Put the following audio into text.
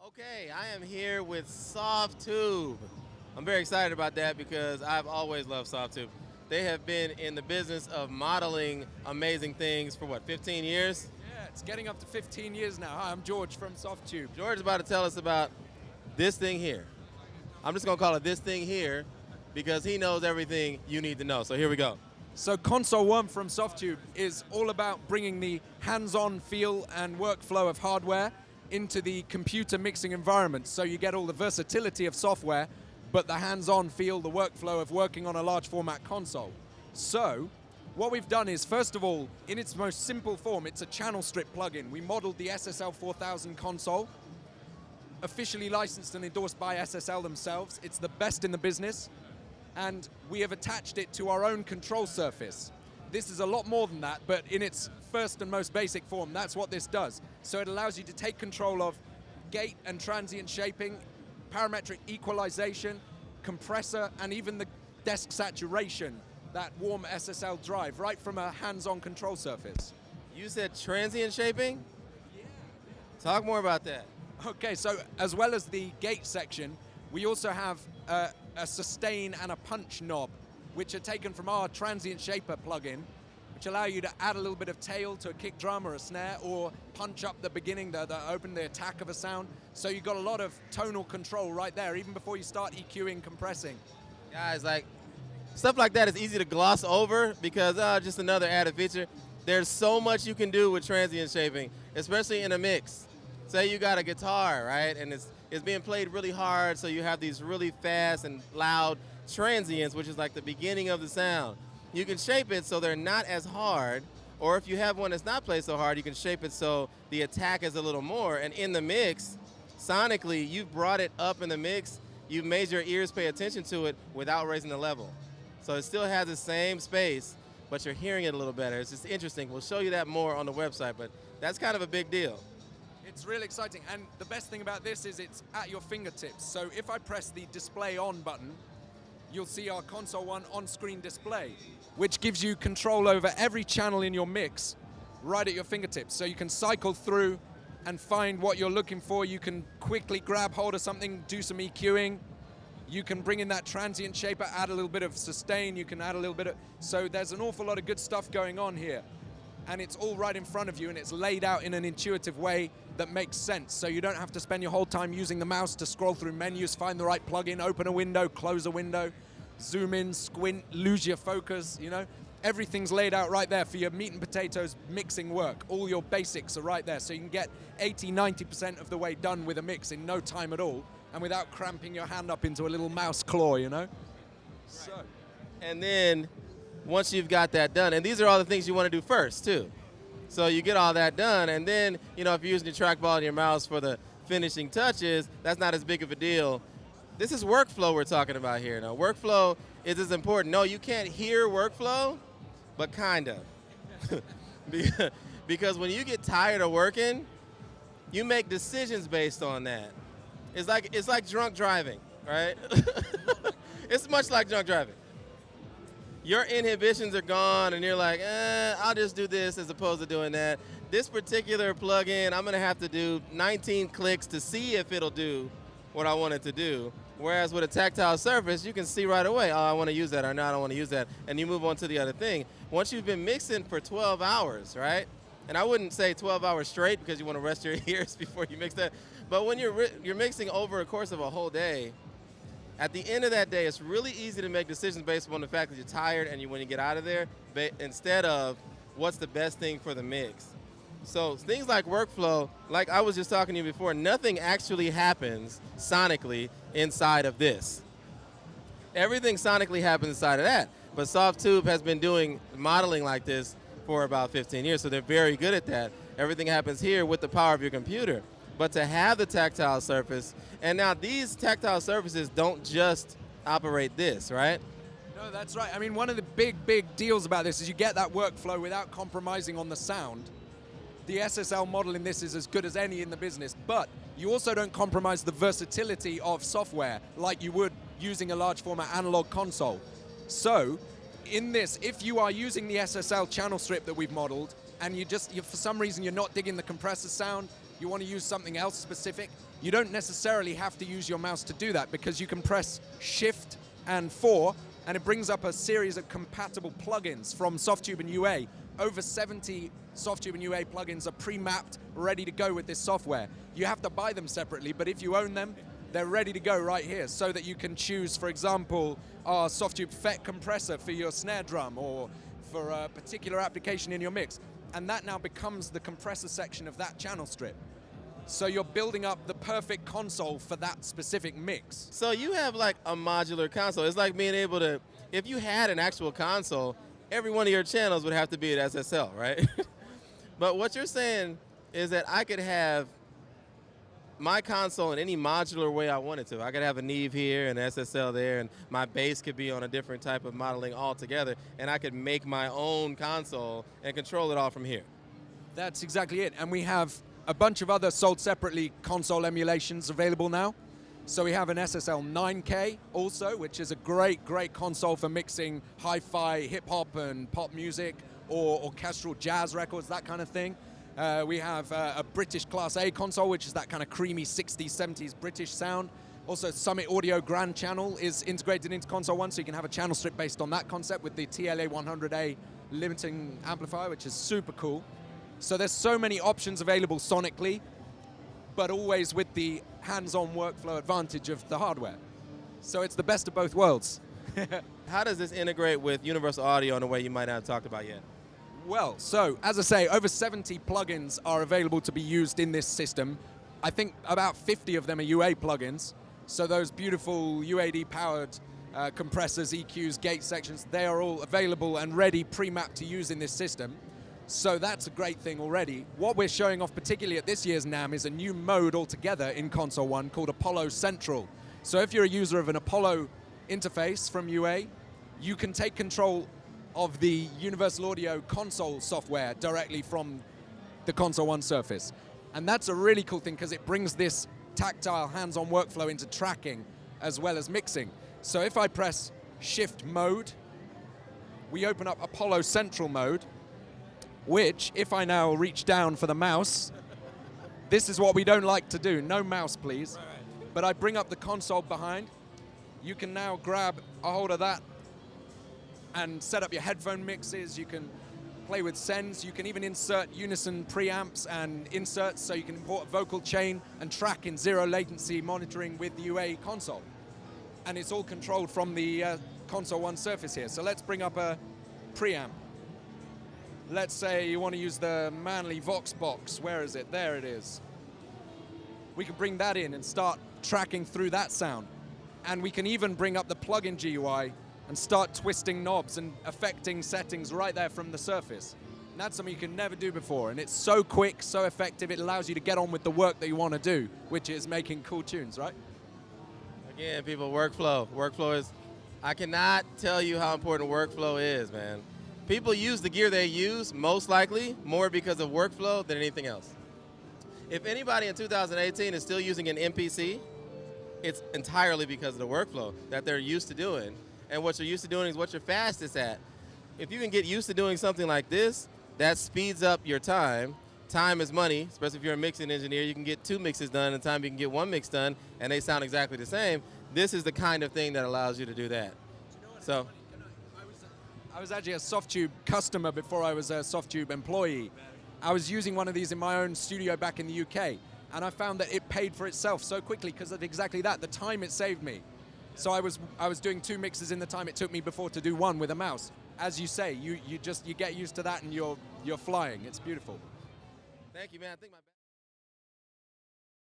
Okay, I am here with Softube. I'm very excited about that because I've always loved Softube. They have been in the business of modeling amazing things for what, 15 years? Yeah, it's getting up to 15 years now. Hi, I'm George from Softube. George is about to tell us about this thing here. I'm just going to call it this thing here because he knows everything you need to know. So here we go. So ConsoleOne from Softube is all about bringing the hands-on feel and workflow of hardware into the computer mixing environment. So you get all the versatility of software, but the hands-on feel, the workflow of working on a large format console. So what we've done is, first of all, in its most simple form, it's a channel strip plugin. We modeled the SSL 4000 console, officially licensed and endorsed by SSL themselves. It's the best in the business, and we have attached it to our own control surface. This is a lot more than that, but in its first and most basic form, that's what this does. So it allows you to take control of gate and transient shaping, parametric equalization, compressor, and even the desk saturation, that warm SSL drive, right from a hands-on control surface. You said transient shaping? Yeah. Talk more about that. Okay, so as well as the gate section, we also have a sustain and a punch knob, which are taken from our transient shaper plugin, which allow you to add a little bit of tail to a kick drum or a snare, or punch up the beginning, the open the attack of a sound. So you've got a lot of tonal control right there, even before you start EQing, compressing. Guys, like, stuff like that is easy to gloss over because just another added feature. There's so much you can do with transient shaping, especially in a mix. Say you got a guitar, right, and it's being played really hard, so you have these really fast and loud transients, which is like the beginning of the sound. You can shape it so they're not as hard, or if you have one that's not played so hard, you can shape it so the attack is a little more. And in the mix, sonically, you've brought it up in the mix, you've made your ears pay attention to it without raising the level. So it still has the same space, but you're hearing it a little better. It's just interesting. We'll show you that more on the website, but that's kind of a big deal. It's really exciting, and the best thing about this is it's at your fingertips. So if I press the display on button, you'll see our ConsoleOne on-screen display, which gives you control over every channel in your mix right at your fingertips. So you can cycle through and find what you're looking for. You can quickly grab hold of something, do some EQing. You can bring in that transient shaper, add a little bit of sustain. You can add a little bit of... So there's an awful lot of good stuff going on here. And it's all right in front of you, and it's laid out in an intuitive way that makes sense. So you don't have to spend your whole time using the mouse to scroll through menus, find the right plugin, open a window, close a window, zoom in, squint, lose your focus, you know? Everything's laid out right there for your meat and potatoes mixing work. All your basics are right there, so you can get 80, 90% of the way done with a mix in no time at all, and without cramping your hand up into a little mouse claw, you know? So. And then, once you've got that done, and these are all the things you want to do first, too. So you get all that done, and then, you know, if you're using your trackball and your mouse for the finishing touches, that's not as big of a deal. This is workflow we're talking about here. Now, workflow is as important. No, you can't hear workflow, but kind of. Because when you get tired of working, you make decisions based on that. It's like drunk driving, right? It's much like drunk driving. Your inhibitions are gone, and you're like, I'll just do this as opposed to doing that. This particular plugin, I'm going to have to do 19 clicks to see if it'll do what I want it to do. Whereas with a tactile surface, you can see right away, oh, I want to use that, or no, I don't want to use that, and you move on to the other thing. Once you've been mixing for 12 hours, right? And I wouldn't say 12 hours straight because you want to rest your ears before you mix that. But when you're mixing over a course of a whole day, at the end of that day, it's really easy to make decisions based upon the fact that you're tired and when you get out of there, instead of what's the best thing for the mix. So things like workflow, like I was just talking to you before, nothing actually happens sonically inside of this. Everything sonically happens inside of that. But Softube has been doing modeling like this for about 15 years, so they're very good at that. Everything happens here with the power of your computer. But to have the tactile surface, and now these tactile surfaces don't just operate this, right? No, that's right. I mean, one of the big deals about this is you get that workflow without compromising on the sound. The SSL model in this is as good as any in the business, but you also don't compromise the versatility of software like you would using a large format analog console. So, in this, if you are using the SSL channel strip that we've modeled, and for some reason you're not digging the compressor sound, you want to use something else specific, You don't necessarily have to use your mouse to do that because you can press Shift and 4 and it brings up a series of compatible plugins from Softube and UA. Over 70 Softube and UA plugins are pre-mapped, ready to go with this software. You have to buy them separately, but if you own them, they're ready to go right here so that you can choose, for example, our Softube FET compressor for your snare drum or for a particular application in your mix. And that now becomes the compressor section of that channel strip. So you're building up the perfect console for that specific mix. So you have like a modular console. It's like being able to, if you had an actual console, every one of your channels would have to be at SSL, right? But what you're saying is that I could have my console in any modular way I wanted to. I could have a Neve here and SSL there, and my bass could be on a different type of modeling altogether, and I could make my own console and control it all from here. That's exactly it. And we have a bunch of other sold separately console emulations available now. So we have an SSL 9K also, which is a great, great console for mixing hi-fi, hip-hop and pop music, or orchestral jazz records, that kind of thing. We have a British Class A console, which is that kind of creamy 60s, 70s British sound. Also, Summit Audio Grand Channel is integrated into ConsoleOne, so you can have a channel strip based on that concept with the TLA 100A limiting amplifier, which is super cool. So there's so many options available sonically, but always with the hands-on workflow advantage of the hardware. So it's the best of both worlds. How does this integrate with Universal Audio in a way you might not have talked about yet? Well, so as I say, over 70 plugins are available to be used in this system. I think about 50 of them are UA plugins. So those beautiful UAD-powered compressors, EQs, gate sections, they are all available and ready, pre-mapped to use in this system. So that's a great thing already. What we're showing off particularly at this year's NAMM is a new mode altogether in ConsoleOne called Apollo Central. So if you're a user of an Apollo interface from UA, you can take control of the Universal Audio console software directly from the ConsoleOne Surface. And that's a really cool thing because it brings this tactile hands-on workflow into tracking as well as mixing. So if I press Shift Mode, we open up Apollo Central mode, which, if I now reach down for the mouse, this is what we don't like to do. No mouse, please. But I bring up the console behind. You can now grab a hold of that and set up your headphone mixes. You can play with sends. You can even insert unison preamps and inserts, so you can import a vocal chain and track in zero latency monitoring with the UA console. And it's all controlled from the ConsoleOne Surface here. So let's bring up a preamp. Let's say you want to use the Manly Vox box. Where is it? There it is. We can bring that in and start tracking through that sound. And we can even bring up the plugin GUI and start twisting knobs and affecting settings right there from the Surface. And that's something you can never do before. And it's so quick, so effective, it allows you to get on with the work that you want to do, which is making cool tunes, right? Again, people, workflow. Workflow is, I cannot tell you how important workflow is, man. People use the gear they use, most likely, more because of workflow than anything else. If anybody in 2018 is still using an MPC, it's entirely because of the workflow that they're used to doing. And what you're used to doing is what you're fastest at. If you can get used to doing something like this, that speeds up your time. Time is money, especially if you're a mixing engineer. You can get 2 mixes done in time you can get 1 mix done, and they sound exactly the same. This is the kind of thing that allows you to do that. So. I was actually a Softube customer before I was a Softube employee. I was using one of these in my own studio back in the UK, and I found that it paid for itself so quickly because of exactly that, the time it saved me. So I was doing 2 mixes in the time it took me before to do 1 with a mouse. As you say, you get used to that and you're flying. It's beautiful. Thank you, man. I think my